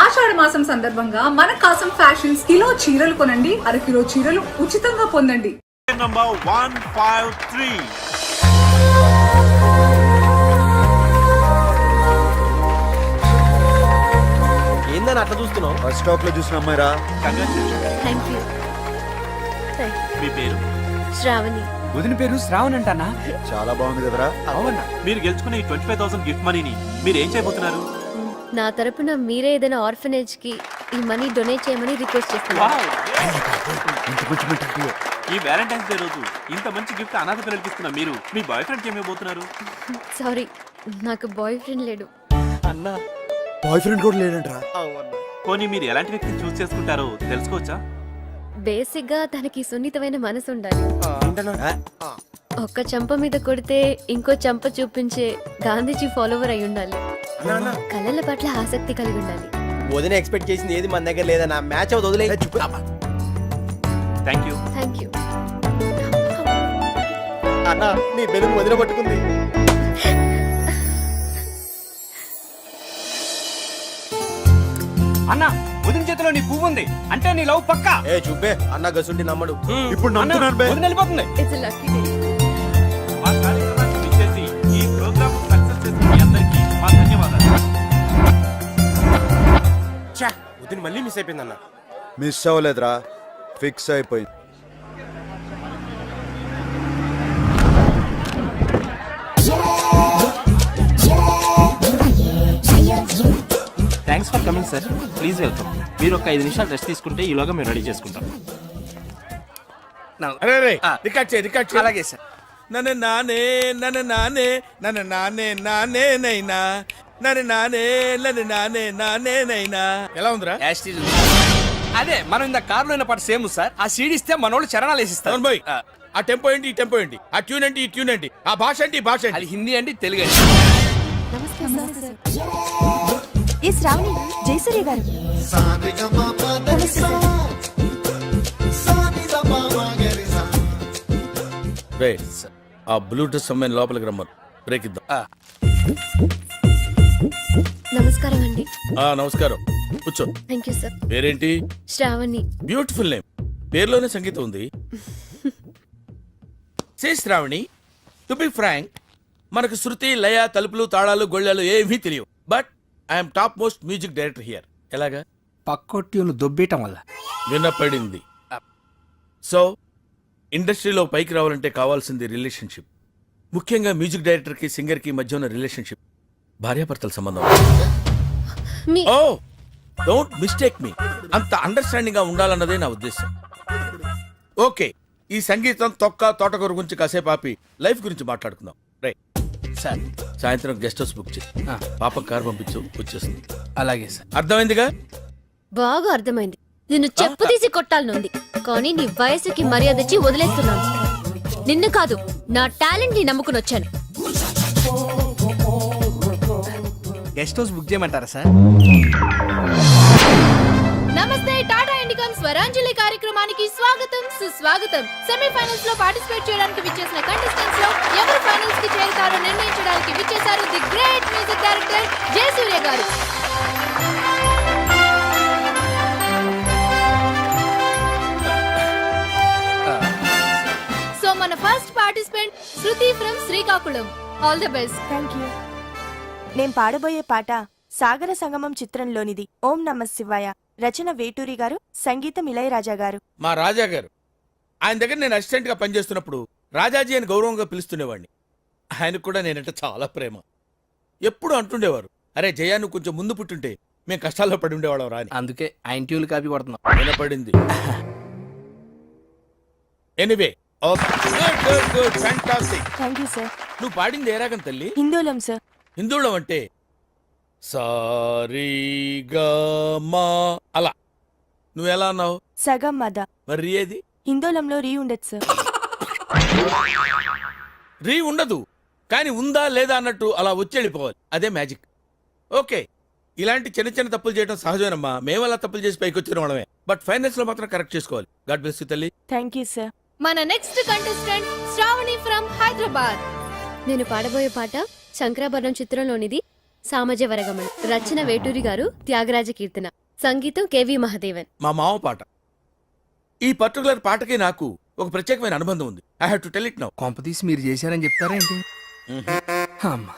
ఆషాఢ మాసం సందర్భంగా మన కాసం ఫ్యాషన్స్ కిలో చీరలు కొనండి, అరకిలో చీరలు ఉచితంగా పొందండి. Number 153. ఏందని అట్లా చూస్తున్నావు? ఫస్ట్ స్టాక్ లో చూసిన అమ్మాయిరా. Thank you. మీ పేరు? శ్రావణి. వదిన పేరు శ్రావణ్ అంటానా? చాలా బాగుంది కదరా. అవునా? మీరు గెలుచుకున్న ఈ 25,000 గిఫ్ట్ మనీని మీరు ఏం చేయబోతున్నారు? నా తరపున మీరే ఏదైనా ఆర్ఫనేజ్ కి ఈ మనీ డొనేట్ చేయమని రిక్వెస్ట్ చేస్తున్నాను. ఈ వ్యాలంటైన్స్ డే రోజు ఇంత మంచి గిఫ్ట్ అనాథ పిల్లలకి ఇస్తున్న మీరు మీ బాయ్ ఫ్రెండ్ కి ఏమైపోతున్నారు? సారీ, నాకు బాయ్ ఫ్రెండ్ లేడు. అన్నా బాయ్ ఫ్రెండ్ కూడా లేడంట్రా. పోనీ మీరు ఎలాంటి వ్యక్తిని చూస్ చేసుకుంటారో తెలుసుకోవచ్చా? బేసిక్ గా తనకి సున్నితమైన మనసు ఉండాలి. ఒక్క చంప మీద కొడితే ఇంకో చంప చూపించే గాంధీజీ ఫాలోవర్ అయి ఉండాలి. కళల పట్ల ఆసక్తి కలిగి ఉండాలి. వదిన ఎక్స్పెక్ట్ చేసింది ఏది మన దగ్గర లేదన్నా. మ్యాచ్ అవుతుంది, వదిలే. Thank you. Thank you. అన్నా నీ బెలూన్ వదిన పట్టుకుంది. అన్న, వదిన చేతిలో నీ పువ్వు ఉంది అంటే నీ లవ్ పక్కా. ఏ చూపే అన్న గసుంటి నమ్మడు. ఇప్పుడు నమ్ముతున్నాను బే. వదిన వెళ్ళిపోతుంది. It's lucky day. మా కార్యక్రమానికి విచ్చేసి ఈ ప్రోగ్రామ్ సక్సెస్ చేసిన మీ అందరికీ మా ధన్యవాదాలు. వదిన మళ్ళీ మిస్ అయిపోయింది అన్న. మిస్ అవ్వలేదురా, ఫిక్స్ అయిపోయింది. Thanks for coming sir. Please welcome. మీరు ఒక 5 నిమిషాలు రెస్ట్ తీసుకుంటే ఈలోగా మేము రెడీ చేసుకుంటాం. అలాగే సార్. నన్ను నానే నన్ను నానే నన్ను నానే నానే నైనా నన్ను నానే నన్ను నానే నానే నైనా. ఎలా ఉందిరా? అదే మనం ఇంత కారులో అయిన పాట సేమ్ సార్. ఆ సీడీ ఇస్తే మనోళ్ళు చరణాలు వేసిస్తారు. అవును బాయ్. ఆ టెంపో ఏంటి, ఈ టెంపో ఏంటి, ఆ ట్యూన్ ఏంటి, ఈ ట్యూన్ ఏంటి, ఆ భాష ఏంటి, ఈ భాష అది ఏంటి? హిందీ అండి, తెలుగు అండి. ఏ శ్రావణి, జయసూర్య గారు. ఆ బ్లూటూత్ అమ్మాయిని లోపలికి రమ్మను. బ్రేక్ ఇద్దాం. నమస్కారం అండి. నమస్కారం, కూర్చో. Thank you sir. పేరేంటి? శ్రావణి. Beautiful name. పేరులోనే సంగీతం ఉంది. Say Shravani, to be frank, మనకు శృతి, లయ, తలుపులు, తాళాలు, గొళ్ళాలు ఏమీ తెలియవు. But I'm top most music director here. ఎలాగా? పక్కొట్యూను దొబ్బేయటం వల్ల వినపడింది. సో ఇండస్ట్రీలో పైకి రావాలంటే కావాల్సింది రిలేషన్షిప్. ముఖ్యంగా మ్యూజిక్ డైరెక్టర్ కి సింగర్ కి మధ్య ఉన్న రిలేషన్షిప్ భార్యాభర్తల సంబంధం. మీ- ఓ డోంట్ మిస్టేక్ మీ. అంత అండర్స్టాండింగ్ గా ఉండాలన్నదే నా ఉద్దేశం. ఓకే, ఈ సంగీతం, తొక్క, తోటకూర గురించి కాసేపు ఆపి లైఫ్ గురించి మాట్లాడుకుందాం. Right sir. సాయంత్రం గెస్ట్ హౌస్ బుక్ చేయి. పాప కార్ పంపించు, వచ్చేస్తుంది. అలాగే సార్. అర్థమైందిగా? బాగా అర్థమైంది. నిన్ను చెప్పు తీసి కొట్టాలనుంది, కానీ నీ వయసుకి మర్యాద ఇచ్చి వదిలేస్తున్నాను. నిన్ను కాదు, నా టాలెంట్ ని నమ్ముకుని వచ్చాను. గెస్ట్ హౌస్ బుక్ చేయమంటారా సార్? నమస్తే. టాటా ఇండికామ్ స్వరాంజలి కార్యక్రమానికి స్వాగతం, సుస్వాగతం. సెమీఫైనల్స్ లో పార్టిసిపేట్ చేయడానికి విచ్చేసిన కంటెస్టెంట్స్ లో ఎవరు ఫైనల్స్ కి చేరుతారో నిర్ణయించడానికి విచ్చేశారు the great music director Jayasurya గారు. సో మన first participant Shruti from Srikakulam. All the best. Thank you. నేను పాడబోయే పాట సాగర సంగమం చిత్రంలోనిది. ఓం నమః శివాయ. రచన వేటూరి గారు, సంగీతం ఇళయరాజా గారు. మా రాజా గారు. ఆయన దగ్గర నేను అసిస్టెంట్ గా పనిచేస్తున్నప్పుడు రాజాజీ అని గౌరవంగా పిలుస్తుండేవాడిని. ఆయనకు కూడా నేనంటే చాలా ప్రేమ. ఎప్పుడు అంటుండేవారు, అరే జయా, నువ్వు కొంచెం ముందు పుట్టుంటే మేము కష్టాల్లో పడి ఉండేవాళ్ళం రాని. అందుకే ఆయన ట్యూన్లు కాపీ కొడుతున్నాం. వినపడింది. Anyway, good, fantastic. Thank you sir. నువ్వు పాడింది ఏ రాగం తల్లి? హిందూలం సార్. హిందువులం అంటే సారీగమా అలా. నువ్వు ఎలా అన్నావు? సగం మద. మరి ఏది? హిందోళంలో రీ ఉండదు సార్. రీ ఉండదు, కానీ ఉందా లేదా అన్నట్టు అలా వచ్చి వెళ్ళిపోవాలి. అదే మ్యాజిక్. ఓకే, ఇలాంటి చిన్న చిన్న తప్పులు చేయడం సహజమేనమ్మా. మేము అలా తప్పులు చేసి పైకి వచ్చిన వాళ్ళమే. బట్ ఫైనల్స్ లో మాత్రం కరెక్ట్ చేసుకోవాలి. గాడ్ బ్లెస్ యు తల్లి. Thank you sir. మన next contestant Shravani from Hyderabad. నేను పాడబోయే పాట శంకరాభరణం చిత్రంలోనిది. సామజ వరగమన్, రచన వేటూరి గారు, త్యాగరాజ కీర్తన, సంగీతం కేవి మహదేవన్. మా మామ పాట. ఈ పర్టికులర్ పాటకి నాకు ఒక ప్రత్యేకమైన అనుబంధం ఉంది. I have to tell it now. కొంపతీసి మీరు చేశారని చెప్తారేంటి? అమ్మా.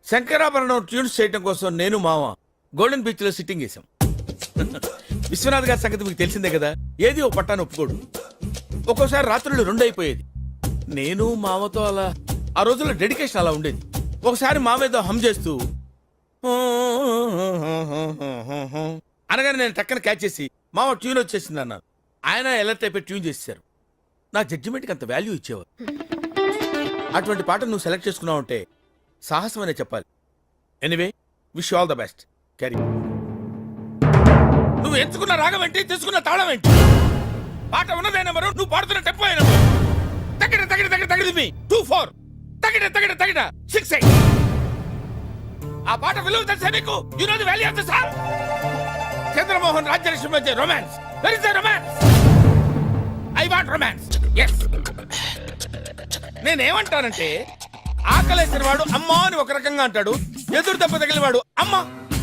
శంకరాభరణం ట్యూన్స్ చేయడం కోసం నేను మామ గోల్డెన్ బీచ్ లో సిట్టింగ్ వేసాం. విశ్వనాథ్ గారి సంగతి మీకు తెలిసిందే కదా, ఏది ఓ పట్టాను ఒప్పుకోడు. ఒక్కోసారి రాత్రులు 2 అయిపోయేది. నేను మామతో అలా ఆ రోజుల్లో డెడికేషన్ అలా ఉండేది. ఒకసారి మామ ఏదో హమ్ చేస్తూ అనగానే నేను టక్కన క్యాచ్ చేసి మామ ట్యూన్ వచ్చేసింది అన్నాను. ఆయన ఎలర్ట్ అయిపోయి ట్యూన్ చేసేసారు. నా జడ్జిమెంట్కి అంత వాల్యూ ఇచ్చేవారు. అటువంటి పాట నువ్వు సెలెక్ట్ చేసుకున్నావు అంటే సాహసం అనే చెప్పాలి. Anyway, wish all the best. Carry. నువ్వు ఎంచుకున్న రాగం ఏంటి, తీసుకున్న తాళం ఏంటి? పాట ఉన్నదే నెంబరు, నువ్వు పాడుతున్న టెంపో అయిన తగిడ తగిడ తగిడ తగిడి మీ 2-4 తగిడ తగిడ తగిడ 6-8. ఆ పాట విలువ తెలిసే నీకు? You know the value of the song. Chandramohan Rajyalakshmi మధ్య romance. Where is the romance? I want romance. yes. నేనేమంటానంటే, ఆకలేసిన వాడు అమ్మా అని ఒక రకంగా అంటాడు, ఎదురు దెబ్బ తగిలిన వాడు అమ్మ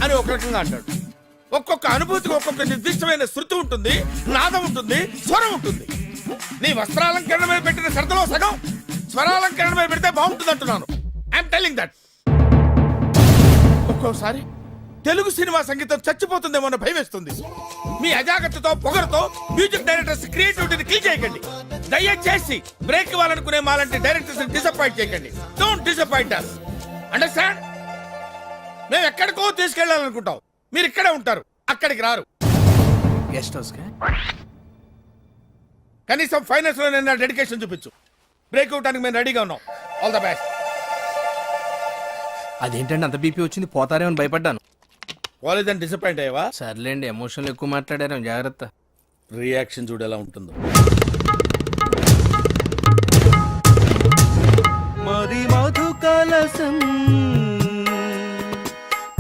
అని ఒక రకంగా అంటాడు. ఒక్కొక్క అనుభూతికి ఒక్కొక్క నిర్దిష్టమైన శృతి ఉంటుంది, నాదం ఉంటుంది, స్వరం ఉంటుంది. నీ వస్త్రాలంకరణ మీద పెట్టిన శ్రద్ధలో సగం స్వరాలంకరణ మీద పెడితే బాగుంటుంది అంటున్నాను. I'm telling that. ఒక్కోసారి తెలుగు సినిమా సంగీతం చచ్చిపోతుందేమో అన్న భయం వేస్తుంది. మీ అజాగ్రత్తతో పొగరుతో మ్యూజిక్ డైరెక్టర్స్ క్రియేటివిటీని కిల్ చేయకండి. దయచేసి బ్రేక్ ఇవ్వాలనుకునే మాలాంటి డైరెక్టర్స్ డిసప్పాయింట్ చేయకండి. Don't disappoint us. అండర్స్టాండ్? మేము ఎక్కడికో తీసుకెళ్లాలనుకుంటాం, మీరు ఇక్కడే ఉంటారు, అక్కడికి రారు. గెస్ట్ హౌస్ కనీసం ఫైనాన్స్ లో నేను డెడికేషన్ చూపించు. బ్రేక్ ఇవ్వడానికి మేము రెడీగా ఉన్నాం. All the best. అదేంటండి అంత బీపీ వచ్చింది, పోతారేమని భయపడ్డాను. కాలేజ్ డిసప్పాయింట్ అయ్యావా? సర్లేండి, ఎమోషన్లు ఎక్కువ మాట్లాడారు, జాగ్రత్త. రియాక్షన్ చూడు ఎలా ఉంటుందో. మరి మధు కలసం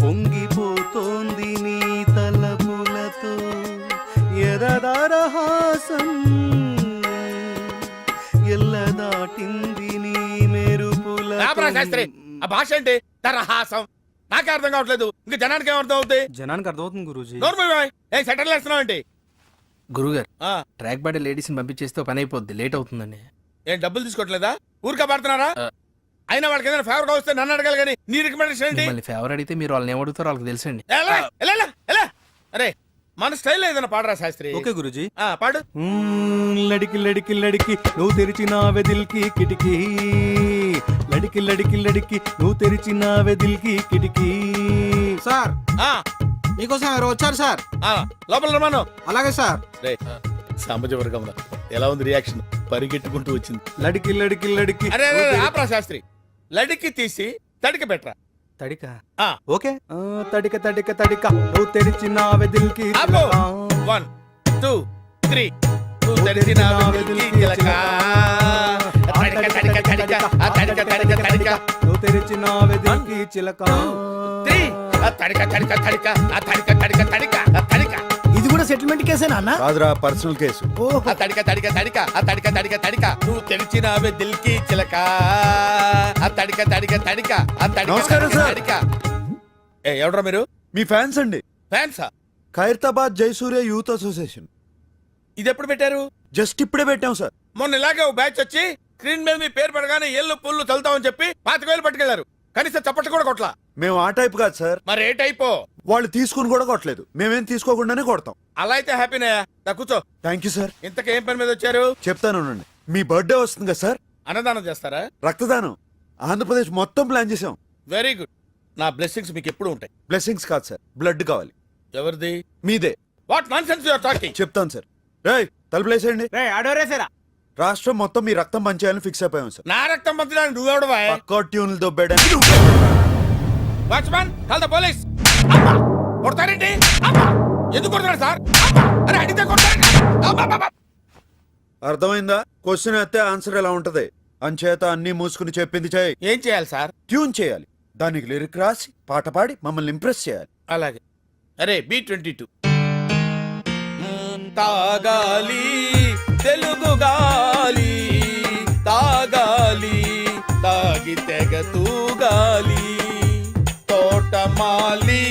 పొంగిపోతోంది నీ తలపులతో, ఎరదారహాసం ఎల్ల దాటింది నీ మెరుపుల. శాస్త్రి, ఆ భాష ఏంటి? దరహాసం. నాకే అర్థం కావట్లేదు, ఇంకా జనానికి ఏమర్థం అవుతాయి? జనానికి అర్థమవుతుంది గురూజీ. ఏం సెటిల్ వేస్తున్నావు ఏంటి? గురుగారు, ట్రాక్ బాడీ లేడీస్ ని పంపించేస్తే పని అయిపోద్ది, లేట్ అవుతుందండి. ఏం డబ్బులు తీసుకోవట్లేదా? ఊరికా పడుతున్నారా? అయినా వాళ్ళకి ఏదైనా ఫేవర్ గా వస్తే నన్ను అడగాలి కానీ నీ రికమెండేషన్ ఏంటి? మళ్ళీ ఫేవర్ అడిగితే మీరు వాళ్ళని ఏమడుగుతారో వాళ్ళకి తెలుసండి. అరే, మన స్టైల్ ఏదైనా పాడరా శాస్త్రి. ఓకే గురుజీ, పాడు. లడికి లడికి లడికి నువ్వు తెరిచిన వెదిల్కి కిటికీ, లడికి లడికి లడికి నువ్వు తెరిచిన వెదిల్కి కిటికీ. సార్, మీకోసం ఎవరు వచ్చారు సార్? లోపల రమాను. అలాగే సార్. సామాజిక వర్గంలో ఎలా ఉంది రియాక్షన్? పరిగెట్టుకుంటూ వచ్చింది. లడికి లడికి లడికి. అరే ఆపరా శాస్త్రి, లడికి తీసి తడికి పెట్టరా. తడిక. ఓకే. తడిక తడిక తడిక నువ్వు తెరిచిన వెదిల్కి. 1 2 3 నువ్వు తెరిచిన వెదిల్కి చిలక. తడిక తడిక తడిక తడిక తడిక తడిక నువ్వు తెరిచిన వెదిల్కి చిలక. 3 తడిక తడిక తడిక తడిక తడిక తడిక తడిక. ఇది కూడా సెటిల్మెంట్ కేసేనా అన్న? కాదురా, పర్సనల్ కేసు. తడిక తడిక తడిక తడిక తడిక తడిక నువ్వు తెరిచిన వెదిల్కి చిలక. తడిక తడిక తడిక తడిక. నమస్కారం సార్. తడిక. ఎవడ్రా మీరు? మీ ఫ్యాన్స్ అండి. ఫ్యాన్సా? Khairatabad Jayasurya youth association. ఇది ఎప్పుడు పెట్టారు? జస్ట్ ఇప్పుడే పెట్టాం సార్. మొన్న ఇలాగే ఓ బ్యాచ్ వచ్చి స్క్రీన్ మీద మీ పేరు పడగానే ఏళ్ళు పుల్లు చల్తామని చెప్పి 25,000 పట్టుకెళ్లారు. కనీసం చప్పట్లు కూడా కొట్లా. మేము ఆ టైప్ కాదు సార్. మరి ఏ టైపో? వాళ్ళు తీసుకుని కూడా కొట్టలేదు, మేమేం తీసుకోకుండానే కొడతాం. అలా అయితే హ్యాపీనే. కూర్చో. Thank you sir. ఇంతకేం పని మీద వచ్చారు? చెప్తాను, మీ బర్త్డే వస్తుంది కదా సార్. అన్నదానం చేస్తారా? రక్తదానం ఆంధ్రప్రదేశ్ మొత్తం ప్లాన్ చేసాం. Very good. నా బ్లెస్సింగ్స్ మీకు ఎప్పుడు ఉంటాయి. బ్లెస్సింగ్స్ కాదు సార్, బ్లడ్ కావాలి. ఎవరిది? మీదే. What nonsense you are talking? చెప్తాను సార్. రేయ్, తలుపులేసేయండి. రాష్ట్రం మొత్తం మీ రక్తం పంచేయాలని ఫిక్స్ అయిపోయాం సార్. నా రక్తం పంచడానికి నువ్వెవడవా? పక్కా ట్యూన్లు దొబ్బేయడానికి. Watchman, call the police. కొడతారేంటి? ఎందుకు కొడతారు సార్? అరే అడిగితే కొడతారు. అర్థమైందా? క్వశ్చన్ అయితే ఆన్సర్ ఎలా ఉంటది. అంచేత అన్ని మూసుకుని చెప్పింది చేయి. ఏం చేయాలి సార్? ట్యూన్ చేయాలి, దానికి లిరిక్ రాసి పాట పాడి మమ్మల్ని ఇంప్రెస్ చేయాలి. అలాగే. అరే B22. తాగాలి తెలుగు గాలి, తాగాలి తాగి తెగ తూగాలి, తోట వనమాలి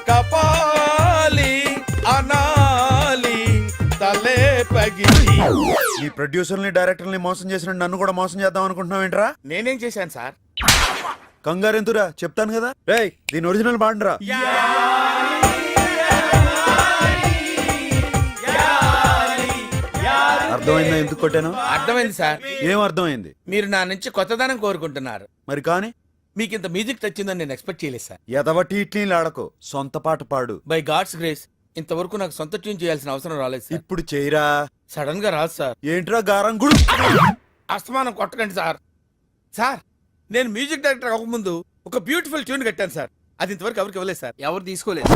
కపాలి అనాలి తలే పగిలి. ఈ ప్రొడ్యూసర్ని డైరెక్టర్ని మోసం చేసిన నన్ను కూడా మోసం చేద్దాం అనుకుంటున్నావు ఏంట్రా? నేనేం చేశాను సార్? కంగారెంతురా చెప్తాను కదా. రేయ్ దీని ఒరిజినల్ పాడండిరా. అర్థమైందా ఎందుకు కొట్టాను? అర్థమైంది సార్. ఏం అర్థమైంది? మీరు నా నుంచి కొత్తదనం కోరుకుంటున్నారు. మరి కానీ మీకు ఇంత మ్యూజిక్ తెచ్చిందని నేను ఎక్స్పెక్ట్ చేయలేదు సార్. ఎదవటి ఇట్లీలు ఆడకు, సొంత పాట పాడు. బై గాడ్స్ గ్రేస్ ఇంతవరకు నాకు సొంత ట్యూన్ చేయాల్సిన అవసరం రాలేదు సార్. ఇప్పుడు చేయరా. సడన్ గా రాదు సార్. ఏంట్రా గారం గుడు? అస్తమానం కొట్టకండి సార్. సార్ నేను మ్యూజిక్ డైరెక్టర్ అవ్వకముందు ఒక బ్యూటిఫుల్ ట్యూన్ కట్టాను సార్. అది ఇంతవరకు ఎవరికి ఇవ్వలేదు సార్. ఎవరు తీసుకోలేదు.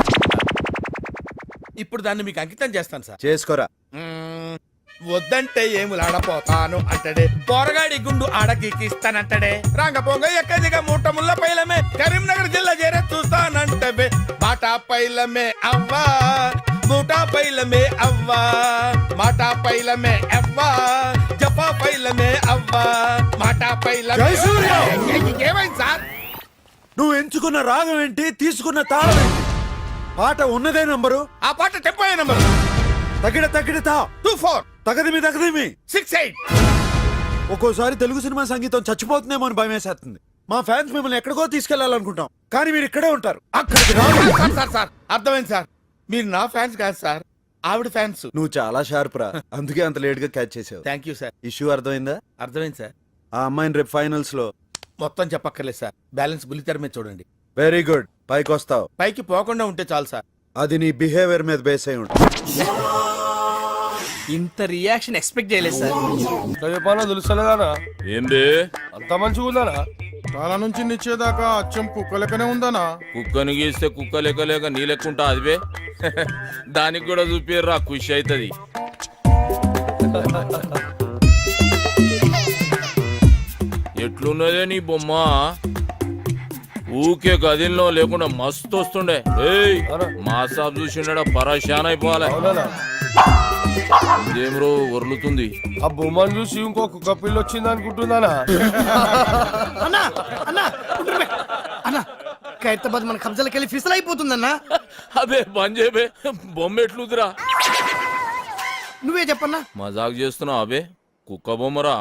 ఇప్పుడు దాన్ని మీకు అంకితం చేస్తాను సార్. చేసుకోరా. వద్దంటే ఏములాడపోతాను అంటడే, పోరగాడి గుండు ఆడకిస్తానంటడే, రాంగపోంగ ఎక్కదిగా మూట ముళ్ళ పైలమే, కరీంనగర్ జిల్లా చేరే చూస్తానంటవే, బాటా పైలమే అవ్వా మూటా పైలమే అవ్వా, మాటా పైలమే అవ్వా జపా పైలమే అవ్వా, మాటా పైలమే. ఏమైంది సార్? నువ్వు ఎంచుకున్న రాగం ఏంటి, తీసుకున్న తాళం ఏంటి? పాట ఉన్నదే నంబరు, ఆ పాట టెంపో నంబరు తగిడ తగిడతా 24 తగదిమి తగదిమి 68. ఒక్కోసారి తెలుగు సినిమా సంగీతం చచ్చిపోతుందేమో అని భయం వేసేస్తుంది. మా ఫ్యాన్స్ మిమ్మల్ని ఎక్కడికో తీసుకెళ్లాలనుకుంటాం, కానీ మీరు ఇక్కడే ఉంటారు. అక్కడికి రాదు. సార్ సార్ సార్ అర్థమైంది సార్. మీరు నా ఫ్యాన్స్ కాదు సార్, ఆవిడ ఫ్యాన్స్. నువ్వు చాలా షార్ప్ రా, అందుకే అంత లేట్ గా క్యాచ్ చేసావు. Thank you sir. ఇష్యూ అర్థమైందా? అర్థమైంది సార్. ఆ అమ్మాయిని రేపు ఫైనల్స్ లో మొత్తం చెప్పక్కర్లేదు సార్, బ్యాలెన్స్ బుల్లితెర మీద చూడండి. వెరీ గుడ్, పైకి వస్తావు. పైకి పోకుండా ఉంటే చాలు సార్. అది నీ బిహేవియర్ మీద బేస్ అయి ఉంటుంది. ఇంత రియాక్షన్ ఎక్స్పెక్ట్ చేయలేదు సార్. చెప్పాలో తెలుసలేదానా? ఏంది అంత మంచిగా ఉందానా? చాలా నుంచి నిచ్చేదాకా అచ్చం కుక్క లెక్కనే ఉందానా? కుక్కని గీస్తే కుక్క లెక్క లేక నీ లెక్కుంటా అదివే. దానికి కూడా చూపిర్రా, ఖుషి అవుతుంది. ఎట్లున్నదే నీ బొమ్మ? ఊకే గదిలో లేకుండా మస్తు వస్తుండే. ఏయ్ మా సాబ్ చూసిండా పరేషాన్ అయిపోవాలి. ఇదేమ్రో వరులుతుంది. ఆ బొమ్మను చూసి ఇంకో కుక్క పిల్ల వచ్చింది అనుకుంటున్నానా? అన్నా అన్నా అన్నా ఖైరతాబాద్ మన కబ్జాలకు వెళ్ళి ఫిసల్ అయిపోతుందన్నా. అబే బంజేబే, బొమ్మ ఎట్లుదిరా? నువ్వే చెప్పన్నా. మజాక్ చేస్తున్నావు అబే? కుక్క బొమ్మరా?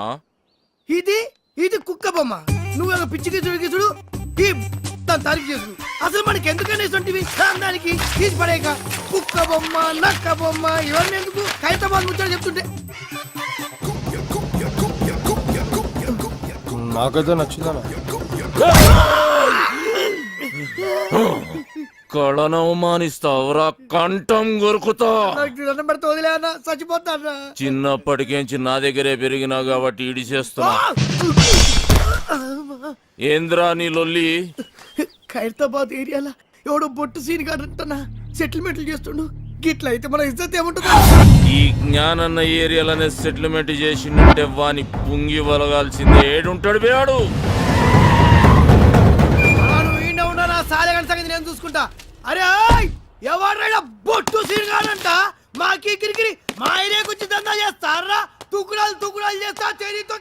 ఇది కుక్క బొమ్మ. నువ్వు పిచ్చి గీసుడు ఈ దాని తారీఫ్ చేసుడు. అసలు మనకి ఎందుకని ఇటువంటివి దానికి తీసి పడేక కుక్క బొమ్మ నక్క బొమ్మ ఇవన్నీ ఎందుకు? ఖైరతాబాద్ ముచ్చట చెప్తుంటే నాకైతే నచ్చిందనా? కళను అవమానిస్తావురా, కంఠం కొరుకుతా. దండం పెడితే వదిలే అన్న, చచ్చిపోతా. చిన్నప్పటికేంచి నా దగ్గరే పెరిగినా కాబట్టి ఇడిచేస్తున్నా. ఏంద్రా నీ లొల్లి? ఖైరతాబాద్ ఏరియాలో ఎవడో బొట్టు సీన్ కాదంటనా సెటిల్మెంట్లు చేస్తుండు. గిట్ల అయితే మన ఇజ్జత్ ఏముంటుంది? ఈ జ్ఞానన్న ఏరియాలనే సెటిల్మెంట్ చేసిందంటే వాని పుంగి వలగాల్సిందే. ఏడుంటాడు బేవాడు? నా సాలెగంట సంగతి నేను చూసుకుంటా. అరే ఎవరైనా బొట్టు సీన్ కాదంట మాకి కిరికిరి మా ఏరియాకి వచ్చి దందా చేస్తారా? తుకుడాలు చేస్తా తెరీతో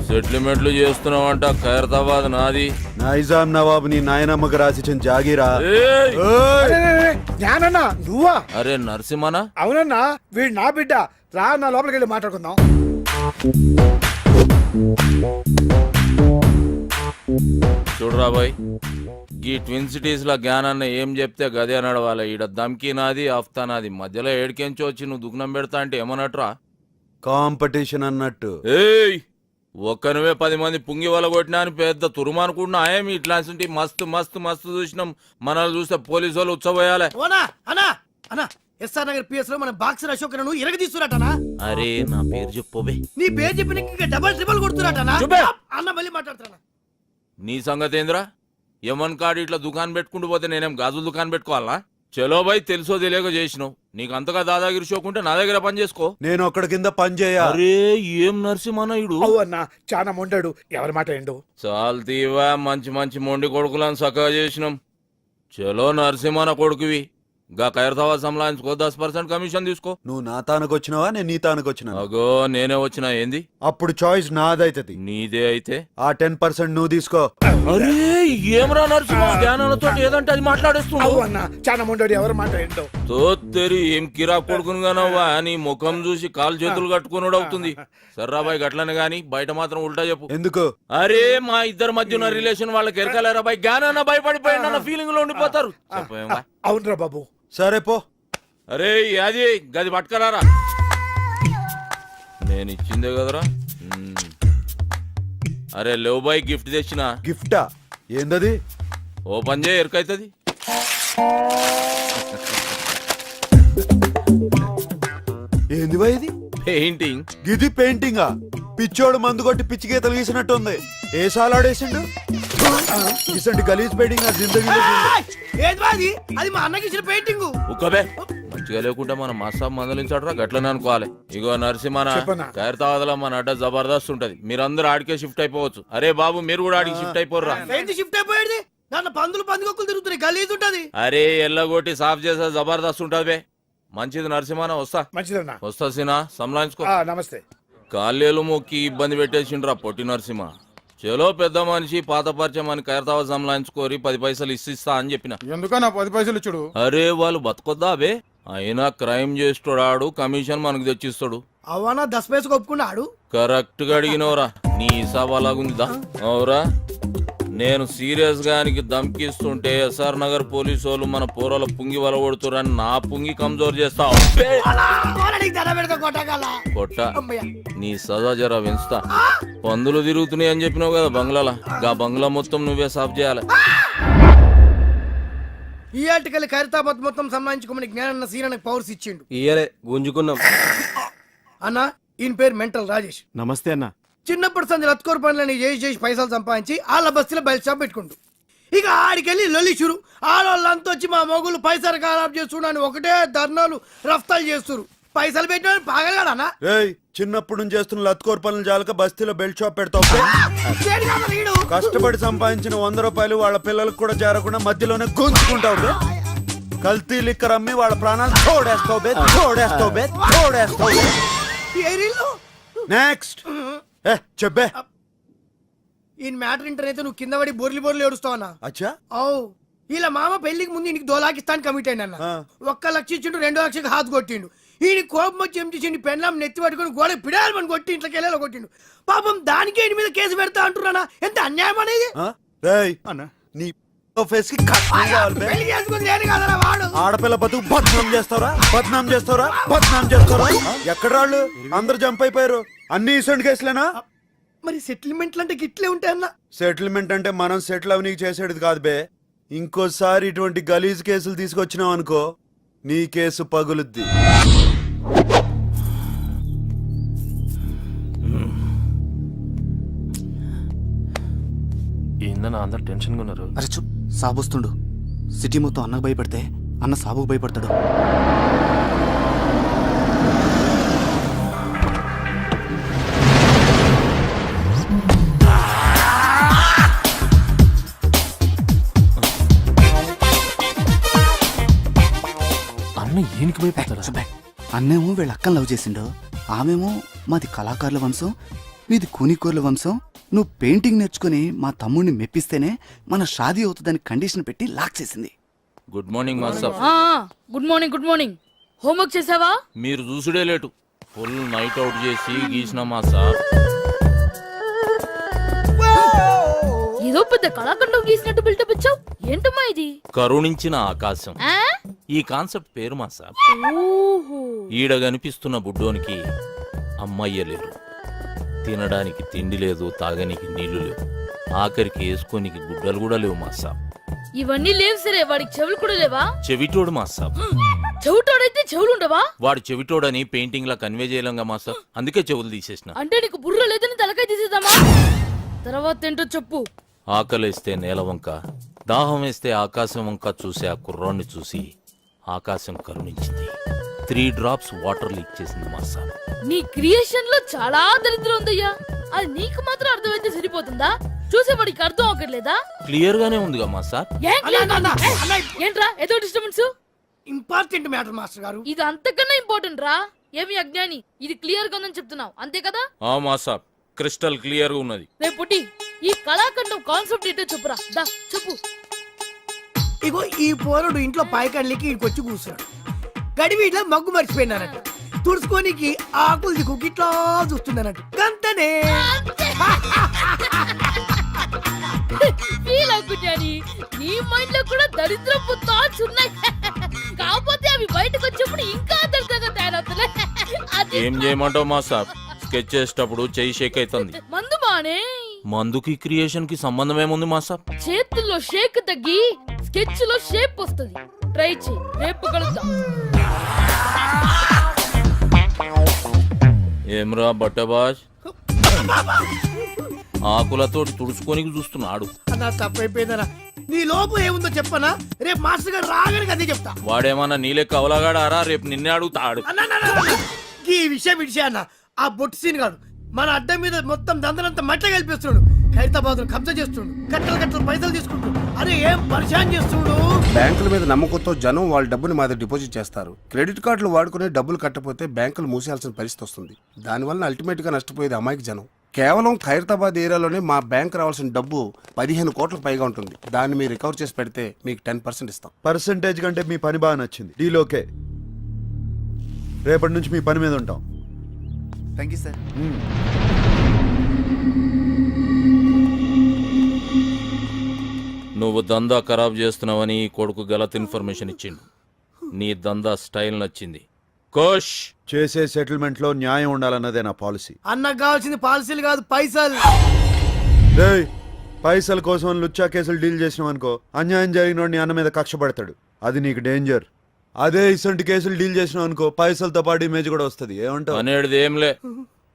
సెటిల్మెంట్లు చేస్తున్నావంట. ఖైరతాబాద్ నాది. నైజాం నవాబు నీ నాయనమ్మకు రాసిచ్చిన జాగీరా. జ్ఞానన్నా నువ్వా? అరే నరసింహనా? అవునన్నా, వీడు నా బిడ్డ. రా నా లోపలికి వెళ్ళి మాట్లాడుకుందాం. చూడరా బాయ్, ఈ ట్విన్ సిటీస్ లో జ్ఞానాన్న ఏం చెప్తే గదే నడవాలి. ఈడ దమ్కి నాది, ఆఫ్తా నాది. మధ్యలో ఏడికెంచి వచ్చి నువ్వు దుగ్నం పెడతా అంటే ఏమన్నట్రా? కాంపిటీషన్ అన్నట్టు. ఏయ్ ఒక్కనువే 10 మంది పుంగి వల కొట్టినా అని పెద్ద తురుము అనుకుంటున్నా. ఏమి ఇట్లాంటి మస్తు మస్తు మస్తు చూసినాం. మనల్ని చూస్తే పోలీసు వాళ్ళు ఉచ్చబోయాలే. ఎస్ఆర్ నగర్ పిఎస్ లో మన బాక్సర్ అశోక్ ను ఇరగదీస్తున్నట్టనా? అరే నా పేరు చెప్పోబే. నీ పేరు చెప్పి డబల్ ట్రిపుల్ కొడుతున్నట్టనా? అన్న మళ్ళీ మాట్లాడుతున్నా. నీ సంగతి ఏంద్రా? యమన్ కాడు ఇట్లా దుకాణం పెట్టుకుంటూ పోతే నేనేం గాజులు దుకాణం పెట్టుకోవాలా? చలో బాయ్, తెలుసో తెలియక చేసినావు. నీకు అంతగా దాదాగిరి షోకుంటే నా దగ్గర పని చేసుకో. నేను ఒక్కడి కింద పని చేయ. అరే ఏం నరసింహనాయుడు అన్నా చాలా మొండాడు, ఎవరి మాట ఏండు? చాలు తీవా, మంచి మంచి మొండి కొడుకులను చక్కగా చేసినాం. చలో నరసింహన కొడుకువి, గా ఖైరతావా సంలాయించుకో, 10% కమిషన్ తీసుకో. నువ్వు నా తానకు వచ్చినావా, నేను నీ తానకు వచ్చినా? అగో నేనే వచ్చినా ఏంది? అప్పుడు చాయిస్ నాదైతది. నీదే అయితే ఆ 10% నువ్వు తీసుకో. అరే ఏమరా నరసింహ, జ్ఞానాలతో ఏదంటే అది మాట్లాడేస్తున్నావు. అన్నా చాలా మొండాడు, ఎవరి మాట ఏంటో? తోత్తెరి ఏం కిరా కొడుకును గానవ్వా, నీ ముఖం చూసి కాలు చేతులు కట్టుకున్నాడు అవుతుంది. సర్రాబాయ్ గట్లనే గాని బయట మాత్రం ఉల్టా చెప్పు. ఎందుకు? అరే మా ఇద్దరి మధ్య ఉన్న రిలేషన్ వాళ్ళకి ఎరకలేరా బాయ్, జ్ఞానాన్న భయపడిపోయిన ఫీలింగ్ లో ఉండిపోతారు. చెప్పేవా? అవునరా బాబు. సరే పో. అరే అది గది పట్టుకరారా, నేను ఇచ్చిందే కదరా. అరే లేవు బాయ్, గిఫ్ట్ తెచ్చిన. గిఫ్టా? ఏందది? ఓపెన్ చేయ, ఎరకైతుంది. ఏంది బాయ్ ఇది? పెయింటింగ్. గిది పెయింటింగా? పిచ్చోడు మందు కొట్టి పిచ్చి గీతలు గీసినట్టుంది. ఏ సాలాడేసిండు? ఇసంటి గలీజ్ పెయింటింగ్ నా జిందగీలో చూడలే. ఏది బాది? అది మా అన్నకి ఇచ్చిన పెయింటింగ్. ఉక్కబే, మంచిగా లేకుంటే మన మసాబ్ మందలించాడరా, గట్లనే అనుకోవాలి. ఇగో నరసింహన, చెప్పనా? ఖైరతాబాద్లో మన అడ్డ జబర్దస్త్ ఉంటది, మీరందరూ ఆడికే షిఫ్ట్ అయిపోవచ్చు. అరే బాబు మీరు కూడా ఆడికి షిఫ్ట్ అయిపోర్రా. ఏంటి షిఫ్ట్ అయిపోయేది? దాంట్లో పందులు పందుకొక్కులు తిరుగుతున్నాయి, గలీజ్ ఉంటది. అరే ఎల్లగొట్టి సాఫ్ చేసే జబర్దస్త్ ఉంటది బే. మంచిది నరసింహన, వస్తా. మంచిదన్నా. వస్తా సినా, సంలాయించుకో. నమస్తే. కాళ్ళేలు మొక్కి ఇబ్బంది పెట్టేసిండ్రా పొట్టి నరసింహ. చలో పెద్ద మనిషి, పాత పరిచయం అని ఖైరతాబాద్ సంలాయించుకోరి, 10 పైసలు ఇస్తా అని చెప్పిన. ఎందుకన్నా 10 పైసలు ఇచ్చుడు? అరే వాళ్ళు బతకొద్దా బే, అయినా క్రైమ్ చేస్తాడు, కమిషన్ మనకు తెచ్చిస్తాడు. అవనా 10 పైసలు ఒప్పుకున్నాడు. కరెక్ట్ గా అడిగినవరా, నీ హిసాబ్ అలాగుందా? అవురా, నేను సీరియస్ గా దమ్కిస్తుంటే ఎస్ఆర్ నగర్ పోలీసు వాళ్ళు మన పోరాల పుంగి వలగొడుతురని నా పుంగి కమ్జోర్ చేస్తా. కొట్ట నీ సదా జరా పెంచుతా. పందులు తిరుగుతున్నాయి అని చెప్పినావు కదా బంగ్లాలా, గా బంగ్లా మొత్తం నువ్వే సాఫ్ చేయాలి. ఈ ఆర్టికల్ ఖైరతాబాద్ మొత్తం సంబంధించుకోమని జ్ఞానన్న సీరనకు పవర్స్ ఇచ్చిండు. ఇయ్యలే గుంజుకున్నాం. అన్న ఈయన పేరు మెంటల్ రాజేష్. నమస్తే అన్న. చిన్నప్పటి సంది రత్కోర్ పనులని చేసి పైసలు సంపాదించి వాళ్ళ బస్తీలో బయట షాప్ పెట్టుకుంటు. ఇక ఆడికెళ్ళి లొలిచురు. ఆడవాళ్ళంతా వచ్చి మా మొగులు పైసలు ఖరాబ్ చేస్తున్నాను ఒకటే ధర్నాలు రఫ్తాలు చేస్తురు. పైసలు పెట్టిన పాగలగాడనా? రేయ్, చిన్నప్పుడు నుంచి చేస్తున్న లత్కోర్ పనులు జాలక బస్తీలో బెల్ట్ షాప్ పెడతావు. కష్టపడి సంపాదించిన 100 రూపాయలు వాళ్ళ పిల్లలకు కూడా చేరకుండా మధ్యలోనే గుంజుకుంటావు. కల్తీ లిక్కర్ అమ్మి వాళ్ళ ప్రాణాలు తోడేస్తావు బే, తోడేస్తావు బే, తోడేస్తావు. నెక్స్ట్ చెప్పే. ఈ మ్యాటర్ ఇంటర్ అయితే నువ్వు కింద పడి బోర్లు బోర్లు ఏడుస్తావన్నా? అచ్చా. అవు ఇలా మామ పెళ్లికి ముందు ఇంటికి 2 లాఖిస్తాను కమిట్ అయిన. 1 లక్ష ఇచ్చిండు, 2 లక్షలకు హాత్ కొట్టిండు. ఈయన కోపం వచ్చి ఏం చేసిండు, పెళ్ళాం నెత్తి పట్టుకుని గోడ పిడాలని కొట్టి ఇంట్లోకి వెళ్ళేలా కొట్టిండు. పాపం దానికి ఈయన మీద కేసు పెడతా అంటున్నానా? ఎంత అన్యాయం అనేది. నీ ఫేస్ కి కట్నం కావాలి బే. పెళ్లి చేసుకుని నేను కాదరా వాడు. ఆడపిల్ల బతుకు బద్నాం చేస్తారా, బద్నాం చేస్తారా, బద్నాం చేస్తారా? ఎక్కడ రాళ్ళు అందరు జంప్ అయిపోయారు. అన్ని ఇసంటి కేసులేనా? మరి సెటిల్మెంట్లు అంటే గిట్లే ఉంటాయన్నా? సెటిల్మెంట్ అంటే మనం సెటిల్ అవనీకి చేసేది కాదు బే. ఇంకోసారి ఇటువంటి గలీజ్ కేసులు తీసుకొచ్చినావు అనుకో, నీ కేసు పగులుద్ది. ఏందన్నా అందరు టెన్షన్గా ఉన్నారు? అరే చూ, సాబొస్తుండు. సిటీ మొత్తం అన్నకు భయపడితే అన్న సాబుకు భయపడతాడు. అన్న ఈయనకి భయపడతారా? అన్నేమో వీళ్ళ అక్కని లవ్ చేసిండు, ఆమెమో మాది కళాకారుల వంశం, మీది కూనికోర్ల వంశం. నువ్వు పెయింటింగ్ నేర్చుకుని మా తమ్ముడిని మెప్పిస్తేనే మన షాదీ అవుతుందని కండిషన్ పెట్టి లాక్ చేసింది. Good morning master. Good morning. Good morning. Homework చేసావా? మీరు చూసుడే లేటు, ఫుల్ నైట్ అవుట్ చేసి గీసిన మా సార్. ఏదో పెద్ద కళాఖండం గీసినట్టు బిల్డప్ ఇచ్చావు, ఏంటమ్మా ఇది? కరుణించిన ఆకాశం, ఈ కాన్సెప్ట్ పేరు మా సార్. ఈడ కనిపిస్తున్న బుడ్డోనికి అమ్మయ్య లేరు, తినడానికి తిండి లేదు, తాగనికి నీళ్లు లేవు, ఆఖరికి వేసుకోనికి గుడ్డలు కూడా లేవు మా సాబ్. ఇవన్నీ లేవు సరే, వాడికి చెవులు కూడా లేవా? చెవిటోడు మా సాబ్. చెవిటోడైతే చెవులు ఉండవా? వాడు చెవిటోడని పెయింటింగ్ లా కన్వే చేయలేంగా మా సాబ్, అందుకే చెవులు తీసేసిన. అంటే నీకు బుర్ర లేదని తలకాయ తీసేద్దామా? తర్వాత ఏంటో చెప్పు. ఆకలేస్తే నేల వంక, దాహం వేస్తే ఆకాశం వంక చూసే ఆ కుర్రాన్ని చూసి ఆకాశం కరుణించింది. 3 drops వాటర్ లీక్ చేసింది మా సార్. నీ క్రియేషన్ లో చాలా దరిద్రం ఉందయ్యా. అది నీకు మాత్రం అర్థమైతే సరిపోతుందా? చూసేవాడికి అర్థం అవ్వట్లేదా? క్లియర్ గానే ఉందిగా మా సార్. ఏంట్రా ఏదో డిస్టర్బెన్స్? ఇంపార్టెంట్ మ్యాటర్ మాస్టర్ గారు. ఇది అంతకన్నా ఇంపార్టెంట్ రా. ఏమి అజ్ఞాని, ఇది క్లియర్ గా ఉందని చెప్తున్నావు అంతే కదా? ఆ మా సార్ క్రిస్టల్ క్లియర్ గా ఉన్నది. రేపు పుట్టి ఈ కళాఖండం కాన్సెప్ట్ ఏంటో చెప్పురా. దా చెప్పు. ఇగో ఈ పోరుడు ఇంట్లో పాయకడ్లికి ఇక్కడికి కూర్చున్నాడు. గడివి ఇట్లా మగ్గు మర్చిపోయినానట. తుడుచుకోనికి ఆకులు దిక్కు ఇట్లా చూస్తున్నానట. గంతనే ఫీల్ అవ్వకుని నీ మైండ్ లో కూడా దరిద్రపు థాట్స్ ఉన్నాయి. కాకపోతే అవి బయటకు వచ్చినప్పుడు ఇంకా దరిద్రంగా తయారవుతున్నాయి. ఏం చేయమంటావు మా సార్? స్కెచ్ చేసేటప్పుడు చెయ్యి షేక్ అవుతుంది. మందు మానే. మందుకి క్రియేషన్ కి సంబంధం ఏముంది మా సార్? చేతుల్లో షేక్ తగ్గి స్కెచ్ లో షేప్ వస్తుంది. ట్రై చేయి, రేపు కలుద్దాం. ఏమ్రా బట్టబాజ్, ఆకులతో తుడుచుకొని చూస్తున్నాడు. అన్నా తప్పైపోయిందనా. నీ లోపం ఏముందో చెప్పనా? రేపు మాస్టర్ గారు రాగానే అదే చెప్తా. వాడేమన్నా నీలే కవలగాడారా? రేపు నిన్నే అడుగుతాడు. ఈ విషయం అన్న, ఆ బొట్టు సీన్ గాడు మన అడ్డం మీద మొత్తం దందనంతా మట్ట కలిపిస్తున్నాడు. ఖైరతాబాద్ కబ్జా చేస్తున్నాడు. కట్టలు పైసలు తీసుకుంటాడు. అరే ఏం పరిశాన్ చేస్తున్నాడు. బ్యాంకుల మీద నమ్మకంతో జనం వాళ్ళ డబ్బుని మా దగ్గర డిపాజిట్ చేస్తారు. క్రెడిట్ కార్డులు వాడుకుని డబ్బులు కట్టపోతే బ్యాంకులు మూసేయాల్సిన పరిస్థితి వస్తుంది. దానివల్ల అల్టిమేట్ గా నష్టపోయేది అమాయక జనం. కేవలం ఖైరతాబాద్ ఏరియాలోనే మా బ్యాంక్ రావాల్సిన డబ్బు 15 కోట్లకు పైగా ఉంటుంది. దాన్ని మీరు రికవర్ చేసి పెడితే మీకు 10% ఇస్తాం. పర్సంటేజ్ కంటే మీ పని బాగా నచ్చింది. Deal okay. రేపటి నుంచి మీ పని మీద ఉంటాం. Thank you sir. నువ్వు దందా ఖరాబ్ చేస్తున్నావని ఈ కొడుకు గలత్ ఇన్ఫర్మేషన్ ఇచ్చిండు. నీ దందా స్టైల్ నచ్చింది. కోష్ చేసే సెటిల్మెంట్ లో న్యాయం ఉండాలన్నదే నా పాలసీ. అన్నకు కావాల్సింది పాలసీలు కాదు, పైసలు. రేయ్, పైసల కోసం లుచ్చా కేసులు డీల్ చేసినావు అనుకో, అన్యాయం జరిగిన నీ అన్న మీద కక్ష పడతాడు. అది నీకు డేంజర్. అదే ఇసంటి కేసులు డీల్ చేసినావు అనుకో, పైసలతో పాటు ఇమేజ్ కూడా వస్తుంది. ఏమంటావు? అనేది ఏంలే.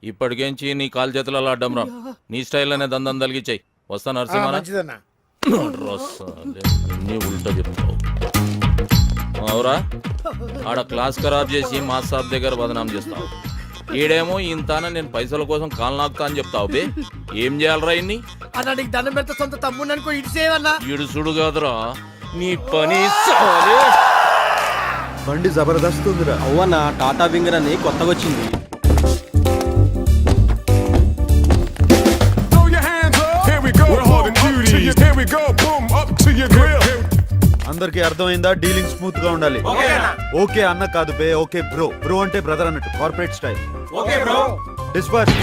ఇప్పటికేంచి నీ కాలు చేతులలో అడ్డం రా. నీ స్టైల్ అనే దందం తలిగిచ్చాయి. వస్తా నరసింహారా. అన్ని ఉల్టా చెప్తావు. అవురా, ఆడ క్లాస్ ఖరాబ్ చేసి మా సాబ్ దగ్గర బదనాం చేస్తావు. ఈడేమో ఇంతాన నేను పైసల కోసం కాలు నాకుతా అని చెప్తావు. బే ఏం చేయాలరా ఇన్ని? అన్న నీకు దండం పెడితే సొంత తమ్ముడు అనుకో, ఇటు చేయవన్నా. ఇడుసుడు కాదురా నీ పని. సాలే బండి జబర్దస్త్ ఉందిరా. అవ్వన్న టాటా వింగర్ అని కొత్తగా వచ్చింది. అందరికి అర్థమైందా? డీలింగ్ స్మూత్ గా ఉండాలి. ఓకే అన్న కాదు బే, ఓకే బ్రో. బ్రో అంటే బ్రదర్ అన్నట్టు, corporate style. Okay bro. Disperse.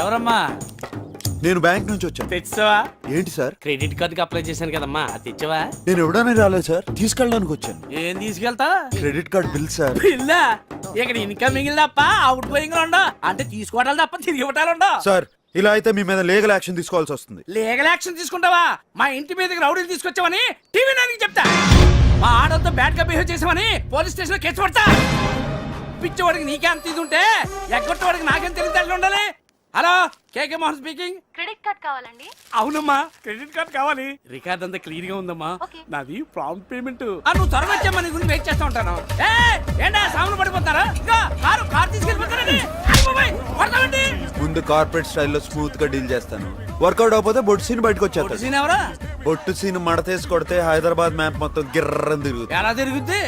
ఎవరమ్మా? నేను బ్యాంక్ నుంచి వచ్చాను. తెచ్చావా? ఏంటి సార్? క్రెడిట్ కార్డుకి అప్లై చేశాను కదమ్మా, అది తెచ్చావా? నేను ఎవడనే రాలేదు సార్, తీసుకెళ్ళడానికి వచ్చాను. ఏం తీసుకెళ్తా? Credit card bill sir. బిల్లా? ఇక్కడ ఇన్కమింగ్ తప్ప అవుట్ గోయింగ్ ఉండవు. అంటే తీసుకోవటాలు తప్ప తిరిగి ఇవ్వటాలు ఉండవు. సార్ ఇలా అయితే మీ మీద లీగల్ యాక్షన్ తీసుకోవాల్సి వస్తుంది. లీగల్ యాక్షన్ తీసుకుంటావా? మా ఇంటి మీదకి రౌడీలు తీసుకొచ్చావని టీవీ నైన్కి చెప్తా. మా ఆడలతో బ్యాడ్ గా బిహేవ్ చేసావని పోలీస్ స్టేషన్ లో కేసు పడతా. పిచ్చవాడికి నీకేం తీసుంటే ఎగ్గొట్టవాడికి నాకేం తెలియదు ఉండాలి. హలో, కేకే మోహన్ స్పీకింగ్. క్రెడిట్ కార్డ్ కావాలండి. అవునమ్మా, క్రెడిట్ కార్డ్ కావాలి. రికార్డ్ అంతా క్లియర్ గా ఉందమ్మా. నాది ప్రాంప్ట్ పేమెంట్. నువ్వు త్వరగా వచ్చామా, నీ గురించి వెయిట్ చేస్తా ఉంటాను. ఏంటా సాములు పడిపోతారా? కారు తీసుకెళ్ళిపోతారండి. ముందు కార్పొరేట్ స్టైల్లో స్మూత్ గా డీల్ చేస్తాను. వర్కౌట్ అవకపోతే బొట్టు సీన్ బయటకు వచ్చేస్తాను. సీన్ ఎవరా? బొట్టు సీన్ మడతేసి కొడితే హైదరాబాద్ మ్యాప్ మొత్తం గిర్రం తిరుగుతుంది. ఎలా తిరుగుద్ది?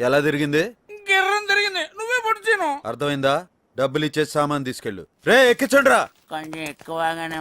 ఎలా తిరిగింది? గిర్రం తిరిగింది. నువ్వే పొట్టు సీను. అర్థమైందా? డబ్బులు ఇచ్చేసి సామాన్ తీసుకెళ్ళు. రే ఎక్కించండి రా. కొంచెం ఎక్కువగానే